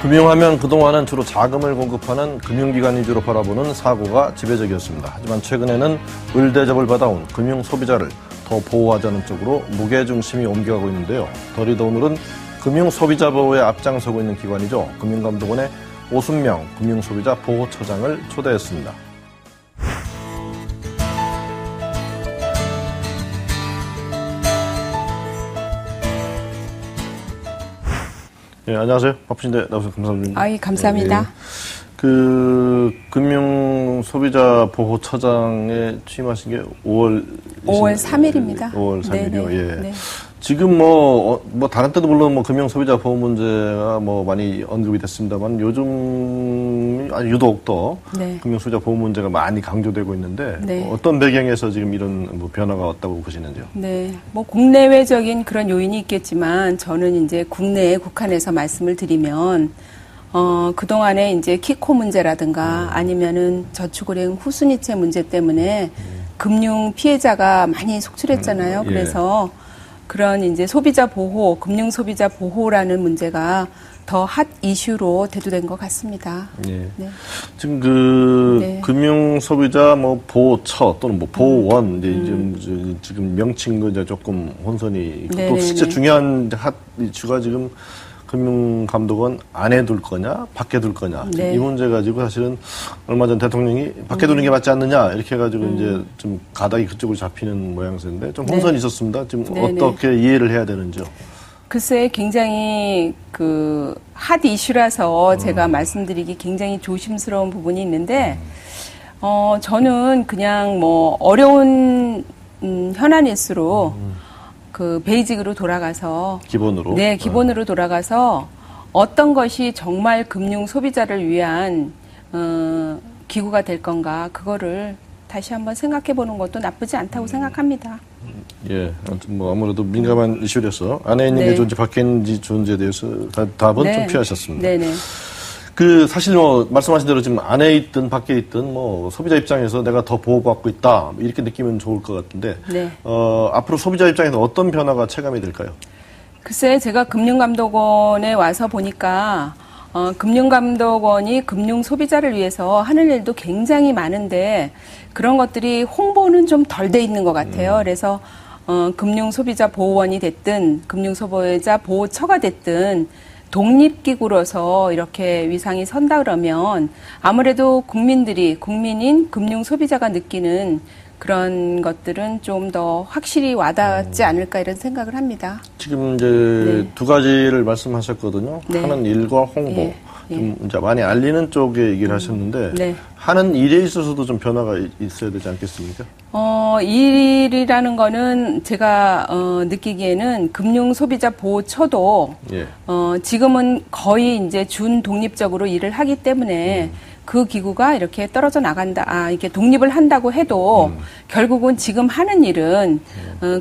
금융하면 그동안은 주로 자금을 공급하는 금융기관 위주로 바라보는 사고가 지배적이었습니다. 하지만 최근에는 을대접을 받아온 금융 소비자를 더 보호하자는 쪽으로 무게중심이 옮겨가고 있는데요. 더리더 오늘은 금융 소비자 보호에 앞장서고 있는 기관이죠. 금융감독원의 오순명 금융소비자 보호처장을 초대했습니다. 네, 안녕하세요. 바쁘신데 나오셔서 감사합니다. 감사합니다. 네, 그 금융 소비자 보호처장에 취임하신 게 5월 3일입니다. 5월 3일이요. 예. 네. 지금 뭐 다른 때도 물론 금융 소비자 보호 문제가 많이 언급이 됐습니다만 요즘 유독 더 금융 소비자 보호 문제가 많이 강조되고 있는데 어떤 배경에서 지금 이런 변화가 왔다고 보시는지요? 네. 국내외적인 그런 요인이 있겠지만 저는 이제 국내에 국한해서 말씀을 드리면 그동안에 이제 키코 문제라든가 아니면은 저축은행 후순위채 문제 때문에 금융 피해자가 많이 속출했잖아요. 그래서 그런 이제 소비자 보호, 금융 소비자 보호라는 문제가 더 핫 이슈로 대두된 것 같습니다. 네. 지금 금융 소비자 보호처 또는 보호원 이제 지금 명칭도 이제 조금 혼선이 있고 또 실제 중요한 핫 이슈가 지금 금융감독원 안에 둘 거냐, 밖에 둘 거냐. 이 문제 가지고 사실은 얼마 전 대통령이 밖에 두는 게 맞지 않느냐, 이렇게 해가지고 이제 좀 가닥이 그쪽으로 잡히는 모양새인데 좀 혼선이 있었습니다. 지금 어떻게 이해를 해야 되는지요? 글쎄, 굉장히 핫 이슈라서 제가 말씀드리기 굉장히 조심스러운 부분이 있는데, 저는 그냥 어려운 현안일수록 베이직으로 돌아가서 기본으로 기본으로 돌아가서 어떤 것이 정말 금융 소비자를 위한 기구가 될 건가 그거를 다시 한번 생각해 보는 것도 나쁘지 않다고 생각합니다. 예, 아무래도 민감한 이슈라서 안에 있는 게 존재, 밖에 있는 존재에 대해서 답은 좀 피하셨습니다. 네네. 사실 말씀하신 대로 지금 안에 있든 밖에 있든 소비자 입장에서 내가 더 보호받고 있다 이렇게 느끼면 좋을 것 같은데 앞으로 소비자 입장에서 어떤 변화가 체감이 될까요? 글쎄, 제가 금융감독원에 와서 보니까 금융감독원이 금융 소비자를 위해서 하는 일도 굉장히 많은데 그런 것들이 홍보는 좀 덜 돼 있는 것 같아요. 그래서 금융소비자 보호원이 됐든 금융소비자 보호처가 됐든 독립기구로서 이렇게 위상이 선다 그러면 아무래도 국민인 금융 소비자가 느끼는 그런 것들은 좀 더 확실히 와닿지 않을까 이런 생각을 합니다. 지금 이제 두 가지를 말씀하셨거든요. 하는 일과 홍보. 좀 이제 많이 알리는 쪽에 얘기를 하셨는데 하는 일에 있어서도 좀 변화가 있어야 되지 않겠습니까? 일이라는 거는 제가 느끼기에는 금융 소비자 보호처도 지금은 거의 이제 준 독립적으로 일을 하기 때문에 그 기구가 이렇게 떨어져 나간다, 이렇게 독립을 한다고 해도 결국은 지금 하는 일은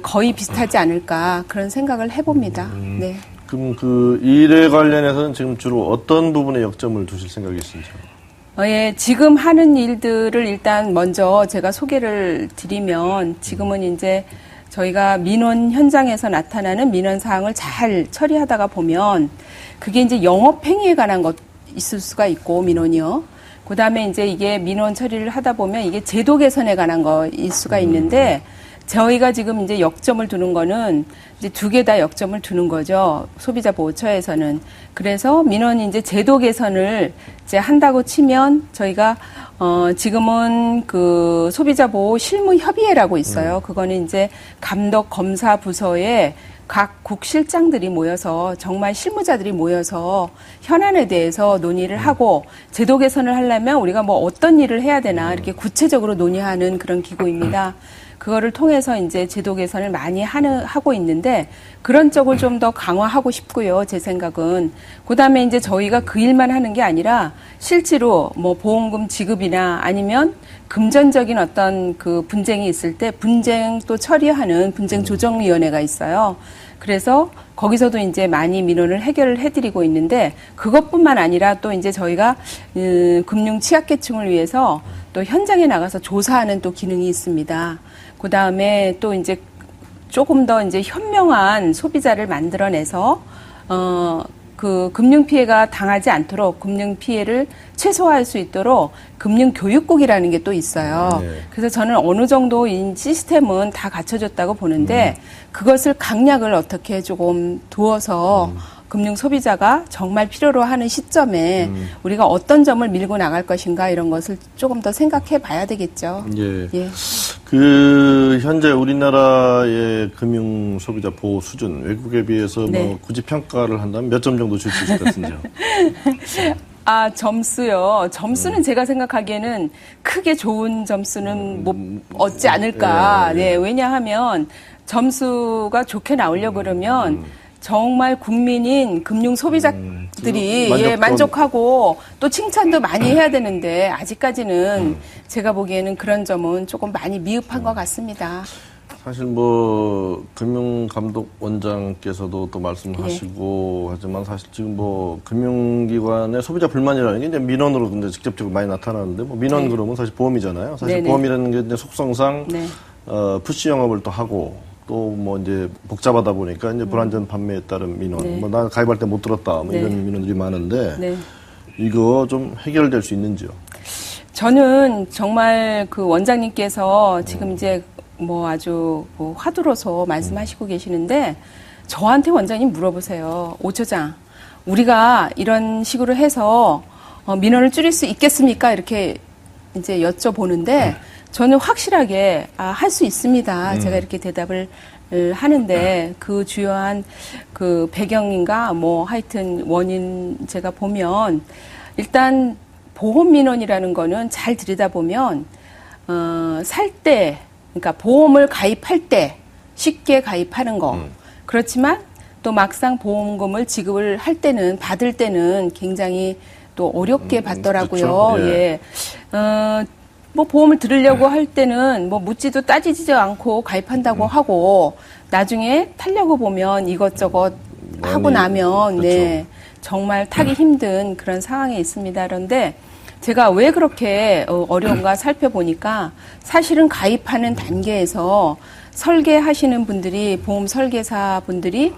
거의 비슷하지 않을까 그런 생각을 해봅니다. 네. 그럼 그 일에 관련해서는 지금 주로 어떤 부분에 역점을 두실 생각이신지요? 지금 하는 일들을 일단 먼저 제가 소개를 드리면 지금은 이제 저희가 민원 현장에서 나타나는 민원 사항을 잘 처리하다가 보면 그게 이제 영업행위에 관한 것 있을 수가 있고 민원이요. 그 다음에 이제 이게 민원 처리를 하다 보면 이게 제도 개선에 관한 거일 수가 있는데 저희가 지금 이제 역점을 두는 거는 이제 두 개 다 역점을 두는 거죠. 소비자 보호처에서는. 그래서 민원이 이제 제도 개선을 이제 한다고 치면 저희가 지금은 그 소비자 보호 실무 협의회라고 있어요. 그거는 이제 감독 검사 부서에 각 국실장들이 모여서 정말 실무자들이 모여서 현안에 대해서 논의를 하고 제도 개선을 하려면 우리가 어떤 일을 해야 되나 이렇게 구체적으로 논의하는 그런 기구입니다. 그거를 통해서 이제 제도 개선을 많이 하고 있는데 그런 쪽을 좀 더 강화하고 싶고요. 제 생각은. 그다음에 이제 저희가 그 일만 하는 게 아니라 실제로 보험금 지급이나 아니면 금전적인 어떤 그 분쟁이 있을 때 분쟁 또 처리하는 분쟁조정위원회가 있어요. 그래서 거기서도 이제 많이 민원을 해결을 해드리고 있는데 그것뿐만 아니라 또 이제 저희가 금융 취약계층을 위해서 또 현장에 나가서 조사하는 또 기능이 있습니다. 그 다음에 또 이제 조금 더 이제 현명한 소비자를 만들어내서 그 금융 피해가 당하지 않도록 금융 피해를 최소화할 수 있도록 금융교육국이라는 게 또 있어요. 네. 그래서 저는 어느 정도인 시스템은 다 갖춰졌다고 보는데 그것을 강약을 어떻게 조금 두어서 금융 소비자가 정말 필요로 하는 시점에 우리가 어떤 점을 밀고 나갈 것인가 이런 것을 조금 더 생각해 봐야 되겠죠. 예. 예. 그 현재 우리나라의 금융 소비자 보호 수준 외국에 비해서 네. 뭐 굳이 평가를 한다면 몇 점 정도 줄 수 있을 것 같은데요. 아, 점수요. 점수는 제가 생각하기에는 크게 좋은 점수는 못 얻지 않을까. 네, 왜냐하면 점수가 좋게 나오려고 그러면 정말 국민인 금융 소비자들이 만족하고 또 칭찬도 많이 해야 되는데 아직까지는 제가 보기에는 그런 점은 조금 많이 미흡한 것 같습니다. 사실 뭐 금융감독원장께서도 또 말씀하시고 하지만 사실 지금 뭐 금융기관의 소비자 불만이라는 게 이제 민원으로 이제 직접적으로 많이 나타나는데 뭐 민원 네. 그러면 사실 보험이잖아요. 사실 네네. 보험이라는 게 이제 속성상 네. 푸시 영업을 또 하고 또 뭐 이제 복잡하다 보니까 이제 불안전 판매에 따른 민원, 네. 뭐 나 가입할 때 못 들었다 뭐 네. 이런 민원들이 많은데 네. 이거 좀 해결될 수 있는지요? 저는 정말 그 원장님께서 지금 이제 뭐 아주 뭐 화두로서 말씀하시고 계시는데 저한테 원장님 물어보세요. 오 처장, 우리가 이런 식으로 해서 민원을 줄일 수 있겠습니까? 이렇게 이제 여쭤보는데 저는 확실하게 할 수 있습니다. 제가 이렇게 대답을 하는데 그 주요한 그 배경인가 뭐 하여튼 원인 제가 보면 일단 보험 민원이라는 거는 잘 들여다보면 살 때 그러니까 보험을 가입할 때 쉽게 가입하는 거 그렇지만 또 막상 보험금을 지급을 할 때는 받을 때는 굉장히 또 어렵게 받더라고요. 그렇죠. 예. 뭐 보험을 들으려고 할 때는 뭐 묻지도 따지지도 않고 가입한다고 하고 나중에 타려고 보면 이것저것 하고 나면 그렇죠. 네 정말 타기 힘든 그런 상황에 있습니다. 그런데 제가 왜 그렇게 어려운가 살펴보니까 사실은 가입하는 단계에서 설계하시는 분들이 보험 설계사 분들이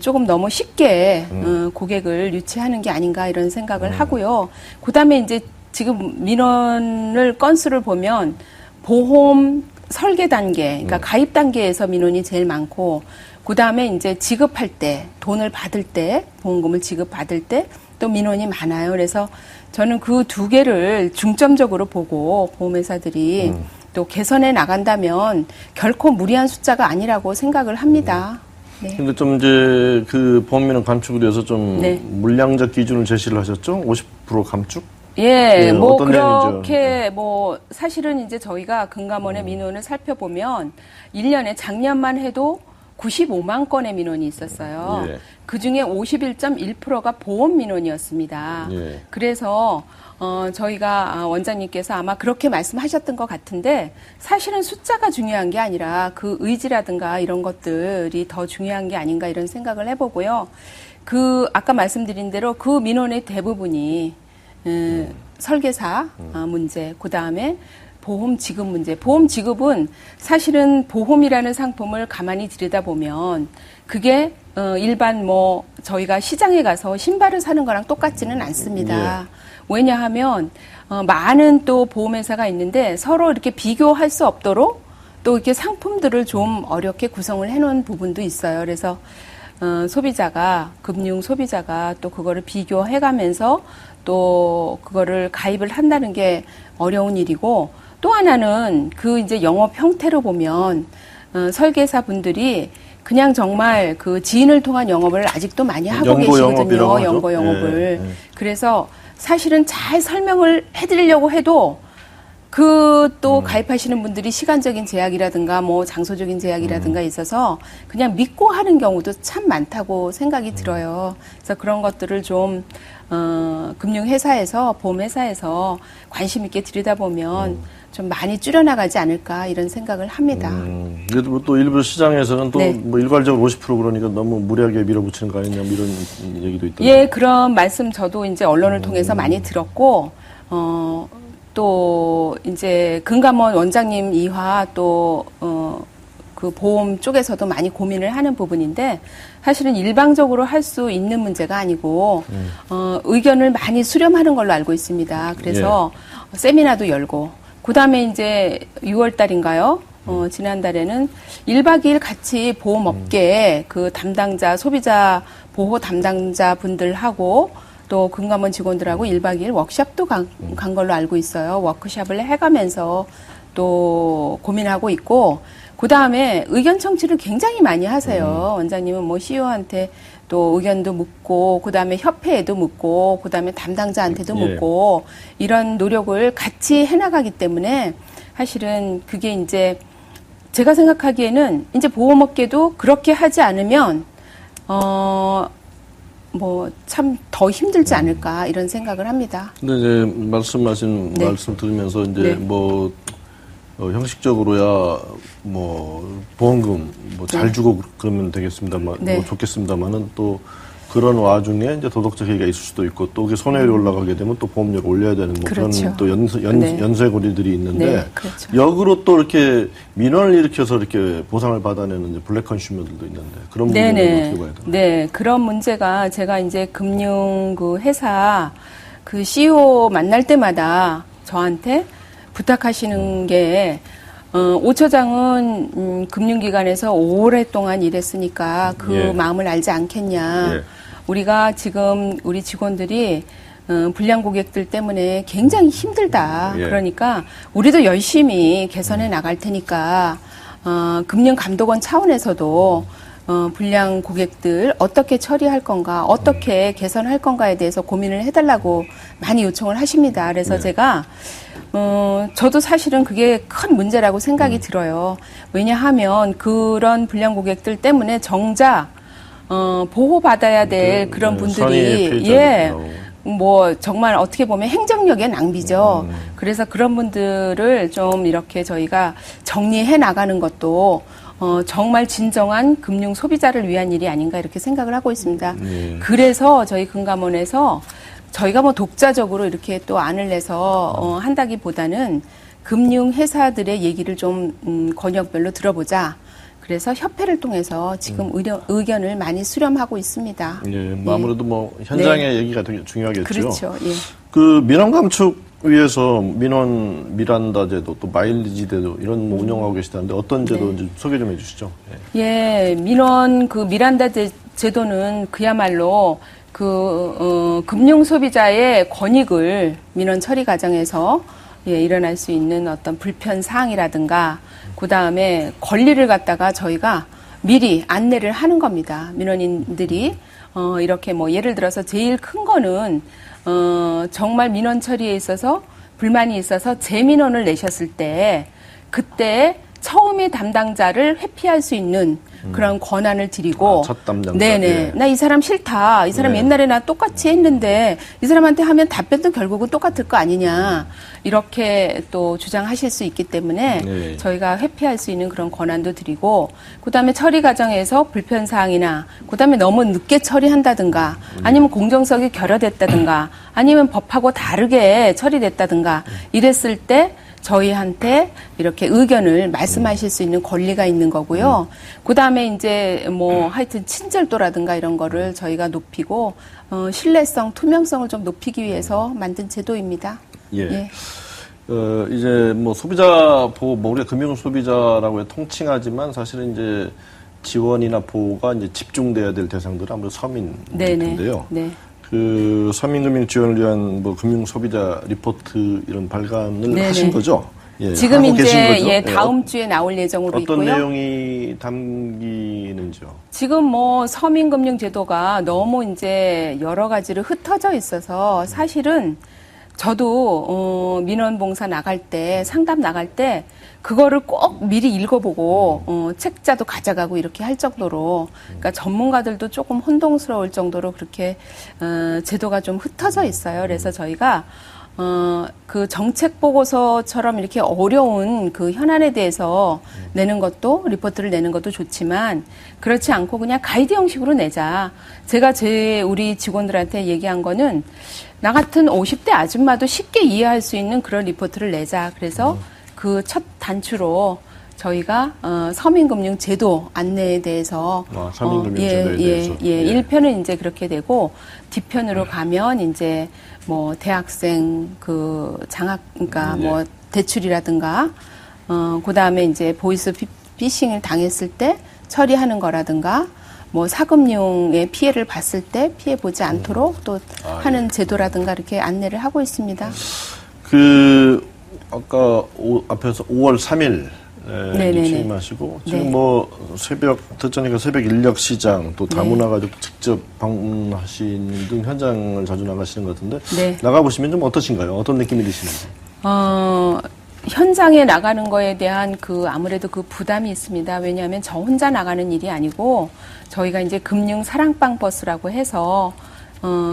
조금 너무 쉽게 고객을 유치하는 게 아닌가 이런 생각을 하고요. 그다음에 이제 지금 민원을 건수를 보면 보험 설계 단계, 그러니까 가입 단계에서 민원이 제일 많고, 그 다음에 이제 지급할 때, 돈을 받을 때, 보험금을 지급받을 때 또 민원이 많아요. 그래서 저는 그 두 개를 중점적으로 보고 보험회사들이 또 개선해 나간다면 결코 무리한 숫자가 아니라고 생각을 합니다. 네. 근데 좀 이제 그 보험민원 감축을 위해서 좀 네. 물량적 기준을 제시를 하셨죠? 50% 감축? 예, 네, 뭐 어떤 그렇게 뭐 사실은 이제 저희가 금감원의 민원을 살펴보면 1년에 작년만 해도 95만 건의 민원이 있었어요. 예. 그중에 51.1%가 보험 민원이었습니다. 예. 그래서 저희가 원장님께서 아마 그렇게 말씀하셨던 것 같은데 사실은 숫자가 중요한 게 아니라 그 의지라든가 이런 것들이 더 중요한 게 아닌가 이런 생각을 해보고요. 그 아까 말씀드린 대로 그 민원의 대부분이 설계사 문제, 그 다음에 보험 지급 문제. 보험 지급은 사실은 보험이라는 상품을 가만히 들여다보면 그게 일반 뭐 저희가 시장에 가서 신발을 사는 거랑 똑같지는 않습니다. 왜냐하면 많은 또 보험회사가 있는데 서로 이렇게 비교할 수 없도록 또 이렇게 상품들을 좀 어렵게 구성을 해놓은 부분도 있어요. 그래서 소비자가 금융 소비자가 또 그거를 비교해가면서 또 그거를 가입을 한다는 게 어려운 일이고 또 하나는 그 이제 영업 형태로 보면 설계사 분들이 그냥 정말 그 지인을 통한 영업을 아직도 많이 하고 계시거든요. 연고 영업을. 예. 그래서 사실은 잘 설명을 해드리려고 해도 그 또 가입하시는 분들이 시간적인 제약이라든가 뭐 장소적인 제약이라든가 있어서 그냥 믿고 하는 경우도 참 많다고 생각이 들어요. 그래서 그런 것들을 좀 금융회사에서 보험회사에서 관심 있게 들여다보면 좀 많이 줄여나가지 않을까 이런 생각을 합니다. 그래도 또 일부 시장에서는 또 네. 뭐 일괄적으로 50% 그러니까 너무 무리하게 밀어붙이는 거 아니냐 뭐 이런 얘기도 있던데. 예, 그런 말씀 저도 이제 언론을 통해서 많이 들었고 또 이제 금감원 원장님 이화 또 그 보험 쪽에서도 많이 고민을 하는 부분인데 사실은 일방적으로 할 수 있는 문제가 아니고 의견을 많이 수렴하는 걸로 알고 있습니다. 그래서 세미나도 열고 그다음에 이제 6월 달인가요? 지난달에는 1박 2일 같이 보험업계 그 담당자, 소비자 보호 담당자 분들하고 또 금감원 직원들하고 1박 2일 워크숍도 간 걸로 알고 있어요. 워크숍을 해가면서 또 고민하고 있고, 그 다음에 의견 청취를 굉장히 많이 하세요. 원장님은 뭐 CEO한테 또 의견도 묻고, 그 다음에 협회에도 묻고, 그 다음에 담당자한테도 묻고, 이런 노력을 같이 해나가기 때문에 사실은 그게 이제 제가 생각하기에는 이제 보험업계도 그렇게 하지 않으면, 뭐 참 더 힘들지 않을까 이런 생각을 합니다. 근데 이제 말씀하신 말씀 들으면서 이제 뭐 형식적으로야 뭐 보험금 뭐 잘 주고 그러면 되겠습니다만 뭐 좋겠습니다만은 또 그런 와중에 이제 도덕적 해이가 있을 수도 있고 또 그게 손해율이 올라가게 되면 또 보험료를 올려야 되는 뭐 그런 또 연쇄고리들이 있는데 역으로 또 이렇게 민원을 일으켜서 이렇게 보상을 받아내는 이제 블랙 컨슈머들도 있는데 그런 부분은 어떻게 봐야 되나요? 네, 그런 문제가 제가 이제 금융 그 회사 그 CEO 만날 때마다 저한테 부탁하시는 게 오 처장은 금융기관에서 오랫동안 일했으니까 그 마음을 알지 않겠냐. 우리가 지금 우리 직원들이 불량 고객들 때문에 굉장히 힘들다. 그러니까 우리도 열심히 개선해 나갈 테니까 금융감독원 차원에서도 불량 고객들 어떻게 처리할 건가, 어떻게 개선할 건가에 대해서 고민을 해달라고 많이 요청을 하십니다. 그래서 제가 저도 사실은 그게 큰 문제라고 생각이 들어요. 왜냐하면 그런 불량 고객들 때문에 정작 보호받아야 될 그런 분들이 뭐 정말 어떻게 보면 행정력의 낭비죠. 그래서 그런 분들을 좀 이렇게 저희가 정리해 나가는 것도 정말 진정한 금융 소비자를 위한 일이 아닌가 이렇게 생각을 하고 있습니다. 그래서 저희 금감원에서 저희가 뭐 독자적으로 이렇게 또 안을 내서 한다기보다는 금융 회사들의 얘기를 좀 권역별로 들어보자. 그래서 협회를 통해서 지금 의견을 많이 수렴하고 있습니다. 뭐 아무래도 뭐 현장의 얘기가 되게 중요하겠죠. 그렇죠. 그 민원 감축 위해서 민원 미란다 제도 또 마일리지 제도 이런 뭐 운영하고 계시다는데 어떤 제도인지 소개 좀 해주시죠. 민원 그 미란다 제도는 그야말로 금융 소비자의 권익을 민원 처리 과정에서 일어날 수 있는 어떤 불편 사항이라든가 그 다음에 권리를 갖다가 저희가 미리 안내를 하는 겁니다. 민원인들이 이렇게 뭐 예를 들어서 제일 큰 거는 정말 민원 처리에 있어서 불만이 있어서 재민원을 내셨을 때 그때 처음에 담당자를 회피할 수 있는 그런 권한을 드리고 첫 담당자. 나 이 사람 싫다. 이 사람 옛날에 나 똑같이 했는데 이 사람한테 하면 답변도 결국은 똑같을 거 아니냐. 이렇게 또 주장하실 수 있기 때문에 저희가 회피할 수 있는 그런 권한도 드리고 그다음에 처리 과정에서 불편사항이나 그다음에 너무 늦게 처리한다든가 아니면 공정성이 결여됐다든가 아니면 법하고 다르게 처리됐다든가 이랬을 때 저희한테 이렇게 의견을 말씀하실 수 있는 권리가 있는 거고요. 그 다음에 이제 뭐 하여튼 친절도라든가 이런 거를 저희가 높이고, 신뢰성, 투명성을 좀 높이기 위해서 만든 제도입니다. 이제 뭐 소비자 보호, 뭐 우리가 금융 소비자라고 통칭하지만 사실은 이제 지원이나 보호가 이제 집중돼야 될 대상들은 아무래도 서민일 텐데요. 그 서민금융 지원을 위한 뭐 금융 소비자 리포트 이런 발간을 하신 거죠? 지금 이제 다음 주에 나올 예정으로 어떤 있고요. 내용이 담기는지요? 지금 뭐 서민금융 제도가 너무 이제 여러 가지로 흩어져 있어서 사실은 저도 민원봉사 나갈 때 상담 나갈 때 그거를 꼭 미리 읽어보고 책자도 가져가고 이렇게 할 정도로 그러니까 전문가들도 조금 혼동스러울 정도로 그렇게 제도가 좀 흩어져 있어요. 그래서 저희가 그 정책 보고서처럼 이렇게 어려운 그 현안에 대해서 내는 것도 리포트를 내는 것도 좋지만 그렇지 않고 그냥 가이드 형식으로 내자. 제가 우리 직원들한테 얘기한 거는 나 같은 50대 아줌마도 쉽게 이해할 수 있는 그런 리포트를 내자. 그래서 그 첫 단추로 저희가 서민금융제도 안내에 대해서 서민금융제도에 대해서 1편은 이제 그렇게 되고 뒤편으로 가면 이제 뭐 대학생 그 장학 그러니까 뭐 대출이라든가 그다음에 이제 보이스 피싱을 당했을 때 처리하는 거라든가 뭐 사금융의 피해를 봤을 때 피해 보지 않도록 또 하는 제도라든가 이렇게 안내를 하고 있습니다. 아까 앞에서 5월 3일 취임하시고 지금 뭐 듣자니까 새벽 인력 시장 또 다문화 가지고 직접 방문하시는 등 현장을 자주 나가시는 것 같은데 나가보시면 좀 어떠신가요? 어떤 느낌이 드시는지? 현장에 나가는 거에 대한 아무래도 그 부담이 있습니다. 왜냐하면 저 혼자 나가는 일이 아니고 저희가 이제 금융 사랑방 버스라고 해서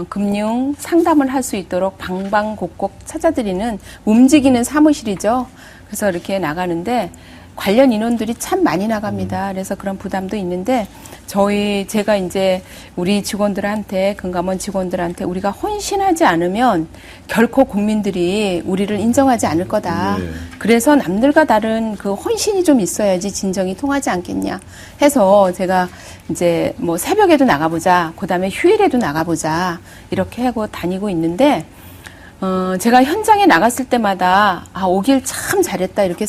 금융 상담을 할 수 있도록 방방곡곡 찾아드리는 움직이는 사무실이죠. 그래서 이렇게 나가는데 관련 인원들이 참 많이 나갑니다. 그래서 그런 부담도 있는데 제가 이제 우리 직원들한테 금감원 직원들한테 우리가 헌신하지 않으면 결코 국민들이 우리를 인정하지 않을 거다. 그래서 남들과 다른 그 헌신이 좀 있어야지 진정이 통하지 않겠냐 해서 제가 이제 뭐 새벽에도 나가보자, 그다음에 휴일에도 나가보자 이렇게 하고 다니고 있는데 제가 현장에 나갔을 때마다 오길 참 잘했다 이렇게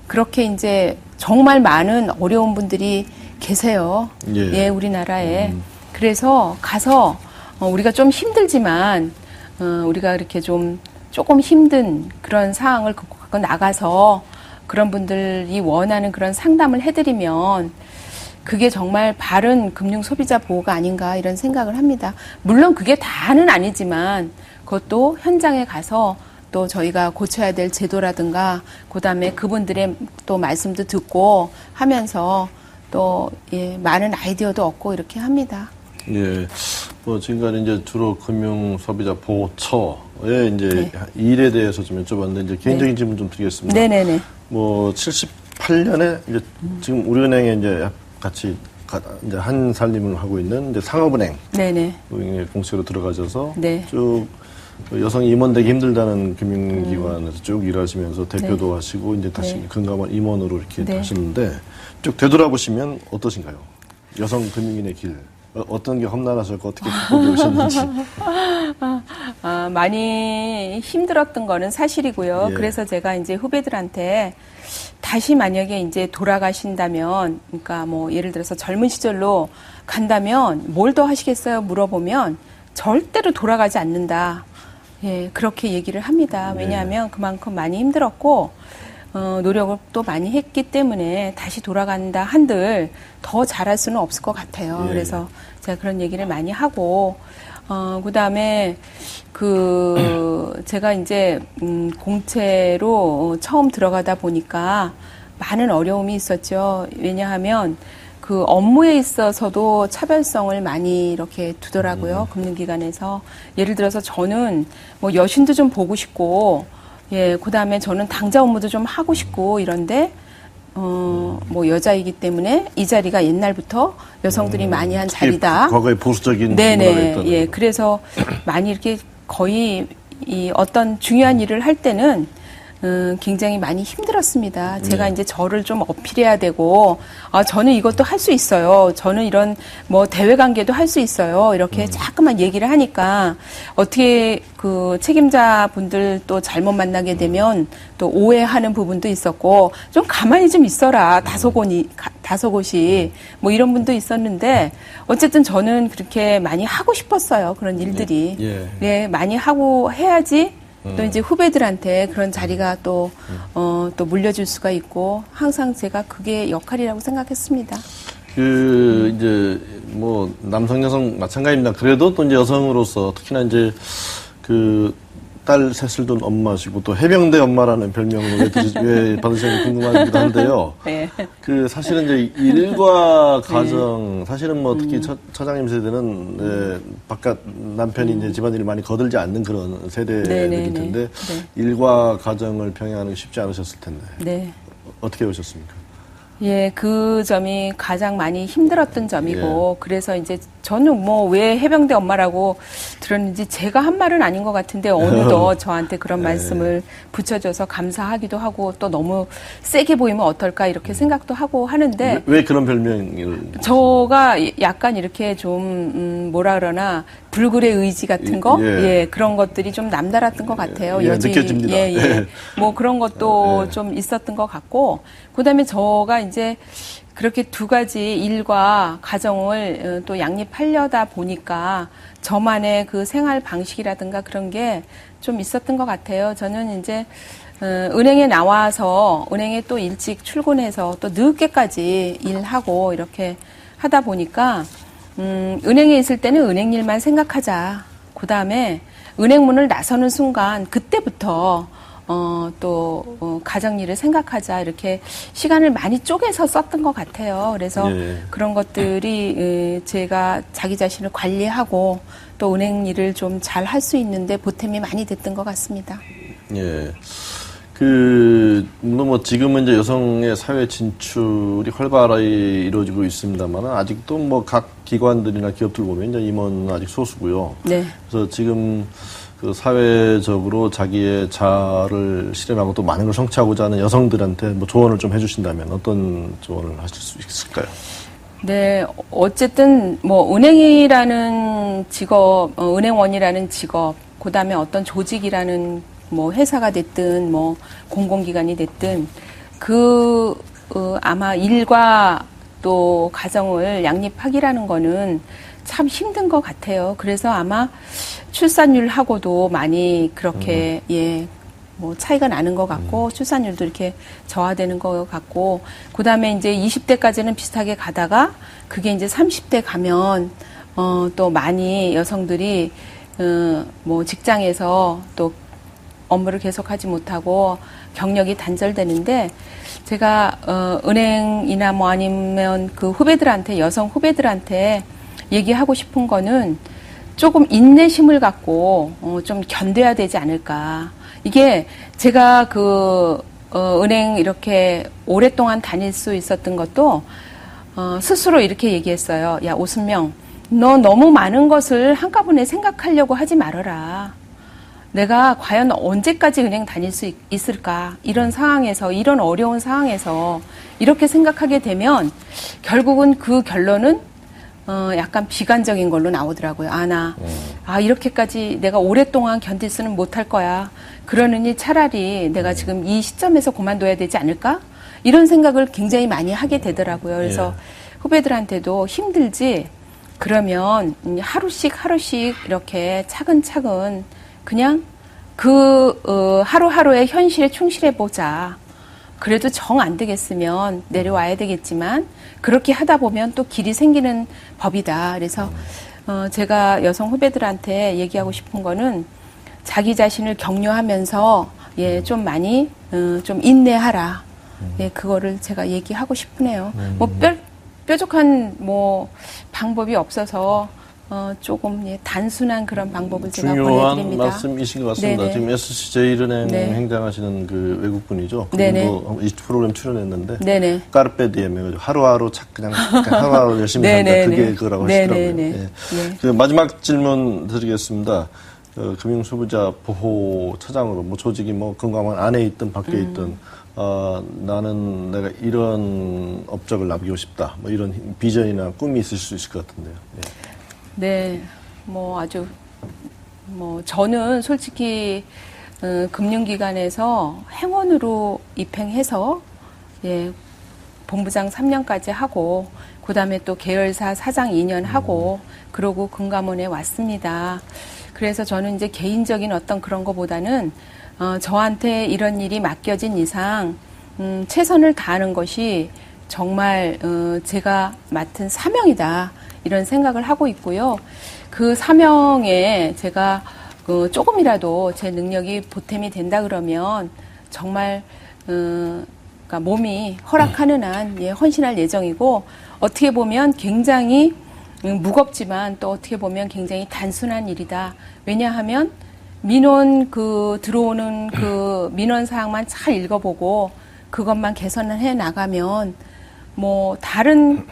그렇게 이제 정말 많은 어려운 분들이 계세요. 우리나라에. 그래서 가서 우리가 좀 힘들지만 우리가 이렇게 조금 힘든 그런 상황을 극복하고 나가서 그런 분들이 원하는 그런 상담을 해드리면 그게 정말 바른 금융 소비자 보호가 아닌가 이런 생각을 합니다. 물론 그게 다는 아니지만 그것도 현장에 가서 또 저희가 고쳐야 될 제도라든가 그다음에 그분들의 또 말씀도 듣고 하면서 또 많은 아이디어도 얻고 이렇게 합니다. 뭐 지금까지 이제 주로 금융 소비자 보호처의 이제 일에 대해서 좀 여쭤봤는데 이제 개인적인 질문 좀 드리겠습니다. 네네네. 뭐 78년에 이제 지금 우리은행에 이제 같이 이제 한 살림을 하고 있는 이제 상업은행 공식으로 들어가셔서 쭉 여성 임원되기 힘들다는 금융기관에서 쭉 일하시면서 대표도 하시고 이제 다시 금감원 임원으로 이렇게 하시는데 쭉 되돌아보시면 어떠신가요? 여성 금융인의 길 어떤 게 험난하셨고 어떻게 극복해 오셨는지. 많이 힘들었던 거는 사실이고요. 그래서 제가 이제 후배들한테 다시 만약에 이제 돌아가신다면, 그러니까 뭐 예를 들어서 젊은 시절로 간다면 뭘 더 하시겠어요? 물어보면 절대로 돌아가지 않는다. 그렇게 얘기를 합니다. 왜냐하면 그만큼 많이 힘들었고, 노력을 또 많이 했기 때문에 다시 돌아간다 한들 더 잘할 수는 없을 것 같아요. 그래서 제가 그런 얘기를 많이 하고, 그 다음에 제가 이제, 공채로 처음 들어가다 보니까 많은 어려움이 있었죠. 왜냐하면 그 업무에 있어서도 차별성을 많이 이렇게 두더라고요. 금융기관에서. 예를 들어서 저는 뭐 여신도 좀 보고 싶고, 그 다음에 저는 당자 업무도 좀 하고 싶고 이런데, 뭐 여자이기 때문에 이 자리가 옛날부터 여성들이 많이 한 자리다. 과거에 보수적인 문화가 있다는 그래서 많이 이렇게 거의 어떤 중요한 일을 할 때는 굉장히 많이 힘들었습니다. 제가 이제 저를 좀 어필해야 되고, 저는 이것도 할 수 있어요. 저는 이런 뭐 대외 관계도 할 수 있어요. 이렇게 자꾸만 얘기를 하니까 어떻게 그 책임자 분들 또 잘못 만나게 되면 또 오해하는 부분도 있었고, 좀 가만히 좀 있어라. 다소곳이 뭐 이런 분도 있었는데, 어쨌든 저는 그렇게 많이 하고 싶었어요. 그런 일들이. 많이 하고 해야지 또 이제 후배들한테 그런 자리가 또 물려줄 수가 있고, 항상 제가 그게 역할이라고 생각했습니다. 이제 뭐 남성 여성 마찬가지입니다. 그래도 또 이제 여성으로서 특히나 이제 딸 셋을 둔 엄마시고 또 해병대 엄마라는 별명을 왜 받으셨는지 궁금하기도 한데요. 사실은 이제 일과 가정, 사실은 뭐 특히 처장님 세대는 바깥 남편이 이제 집안일을 많이 거들지 않는 그런 세대이기 텐데 일과 가정을 병행하는 게 쉽지 않으셨을 텐데 어떻게 오셨습니까? 예, 그 점이 가장 많이 힘들었던 점이고, 그래서 이제 저는 뭐 왜 해병대 엄마라고 들었는지 제가 한 말은 아닌 것 같은데 어느덧 저한테 그런 말씀을 붙여줘서 감사하기도 하고 또 너무 세게 보이면 어떨까 이렇게 생각도 하고 하는데. 왜 그런 별명을? 저가 약간 이렇게 좀, 뭐라 그러나, 불굴의 의지 같은 거? 그런 것들이 좀 남달랐던 것 같아요. 여전히. 느껴집니다. 뭐 그런 것도 좀 있었던 것 같고, 그 다음에 저가 이제 그렇게 두 가지 일과 가정을 또 양립하려다 보니까 저만의 그 생활 방식이라든가 그런 게 좀 있었던 것 같아요. 저는 이제 은행에 나와서 은행에 또 일찍 출근해서 또 늦게까지 일하고 이렇게 하다 보니까 은행에 있을 때는 은행 일만 생각하자. 그 다음에 은행 문을 나서는 순간 그때부터 가정 일을 생각하자. 이렇게 시간을 많이 쪼개서 썼던 것 같아요. 그래서 그런 것들이 제가 자기 자신을 관리하고 또 은행 일을 좀 잘 할 수 있는데 보탬이 많이 됐던 것 같습니다. 예. 물론 뭐 지금은 이제 여성의 사회 진출이 활발히 이루어지고 있습니다만 아직도 뭐 각 기관들이나 기업들 보면 이제 임원은 아직 소수고요. 네. 그래서 지금 그 사회적으로 자기의 자아를 실현하고 또 많은 걸 성취하고자 하는 여성들한테 뭐 조언을 좀 해주신다면 어떤 조언을 하실 수 있을까요? 네, 어쨌든 뭐 은행이라는 직업, 은행원이라는 직업, 그 다음에 어떤 조직이라는 뭐 회사가 됐든 뭐 공공기관이 됐든 아마 일과 또 가정을 양립하기라는 거는 참 힘든 것 같아요. 그래서 아마 출산율하고도 많이 그렇게 뭐 차이가 나는 것 같고 출산율도 이렇게 저하되는 것 같고 그다음에 이제 20대까지는 비슷하게 가다가 그게 이제 30대 가면 또 많이 여성들이 뭐 직장에서 또 업무를 계속하지 못하고 경력이 단절되는데 제가 은행이나 뭐 아니면 그 후배들한테 여성 후배들한테 얘기하고 싶은 거는 조금 인내심을 갖고 좀 견뎌야 되지 않을까. 이게 제가 은행 이렇게 오랫동안 다닐 수 있었던 것도 스스로 이렇게 얘기했어요. 야, 오순명, 너 너무 많은 것을 한꺼번에 생각하려고 하지 말아라. 내가 과연 언제까지 은행 다닐 수 있을까? 이런 상황에서, 이런 어려운 상황에서 이렇게 생각하게 되면 결국은 그 결론은 약간 비관적인 걸로 나오더라고요. 이렇게까지 내가 오랫동안 견딜 수는 못할 거야. 그러느니 차라리 내가 지금 이 시점에서 그만둬야 되지 않을까? 이런 생각을 굉장히 많이 하게 되더라고요. 그래서 후배들한테도 힘들지? 그러면 하루씩 이렇게 차근차근 그냥 하루하루의 현실에 충실해 보자. 그래도 정 안 되겠으면 내려와야 되겠지만 그렇게 하다 보면 또 길이 생기는 법이다. 그래서 제가 여성 후배들한테 얘기하고 싶은 거는 자기 자신을 격려하면서 좀 많이 좀 인내하라. 그거를 제가 얘기하고 싶으네요. 뭐 뾰족한 뭐 방법이 없어서 조금 단순한 그런 방법을 제가 중요한 보내드립니다. 말씀이신 것 같습니다. 네네. 지금 SC제일은행 행장하시는 그 외국분이죠. 그분도 이 프로그램 출연했는데 네네. 까르페 디엠 하루하루 그냥 하루하루 열심히 산다. 그게 그거라고 하시더라고요. 그 마지막 질문 드리겠습니다. 금융소비자 보호처장으로 뭐 조직이 뭐 건강한 안에 있든 밖에 있든 나는 내가 이런 업적을 남기고 싶다. 뭐 이런 비전이나 꿈이 있을 수 있을 것 같은데요. 네, 뭐 아주 저는 솔직히 금융기관에서 행원으로 입행해서 본부장 3년까지 하고 그다음에 또 계열사 사장 2년 하고 그러고 금감원에 왔습니다. 그래서 저는 이제 개인적인 어떤 그런 거보다는 저한테 이런 일이 맡겨진 이상 최선을 다하는 것이 정말 제가 맡은 사명이다. 이런 생각을 하고 있고요. 그 사명에 제가 조금이라도 제 능력이 보탬이 된다 그러면 정말 그러니까 몸이 허락하는 한 헌신할 예정이고 어떻게 보면 굉장히 무겁지만 또 어떻게 보면 굉장히 단순한 일이다. 왜냐하면 민원 들어오는 그 민원 사항만 잘 읽어보고 그것만 개선을 해 나가면 뭐 다른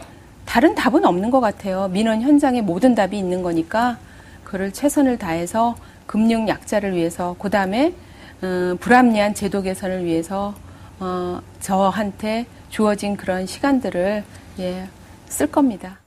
답은 없는 것 같아요. 민원 현장에 모든 답이 있는 거니까 그를 최선을 다해서 금융 약자를 위해서, 그 다음에 불합리한 제도 개선을 위해서 저한테 주어진 그런 시간들을 쓸 겁니다.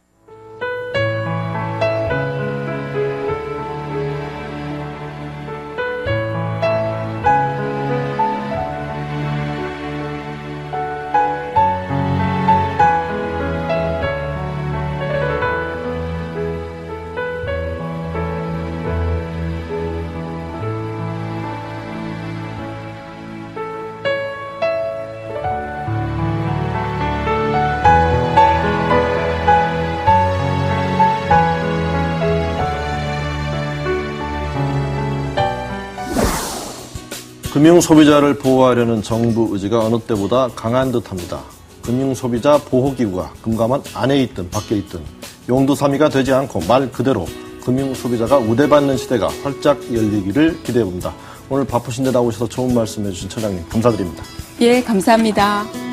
금융소비자를 보호하려는 정부 의지가 어느 때보다 강한 듯합니다. 금융소비자 보호기구가 금감원 안에 있든 밖에 있든 용두사미가 되지 않고 말 그대로 금융소비자가 우대받는 시대가 활짝 열리기를 기대해봅니다. 오늘 바쁘신데 나오셔서 좋은 말씀 해주신 처장님 감사드립니다. 예, 감사합니다.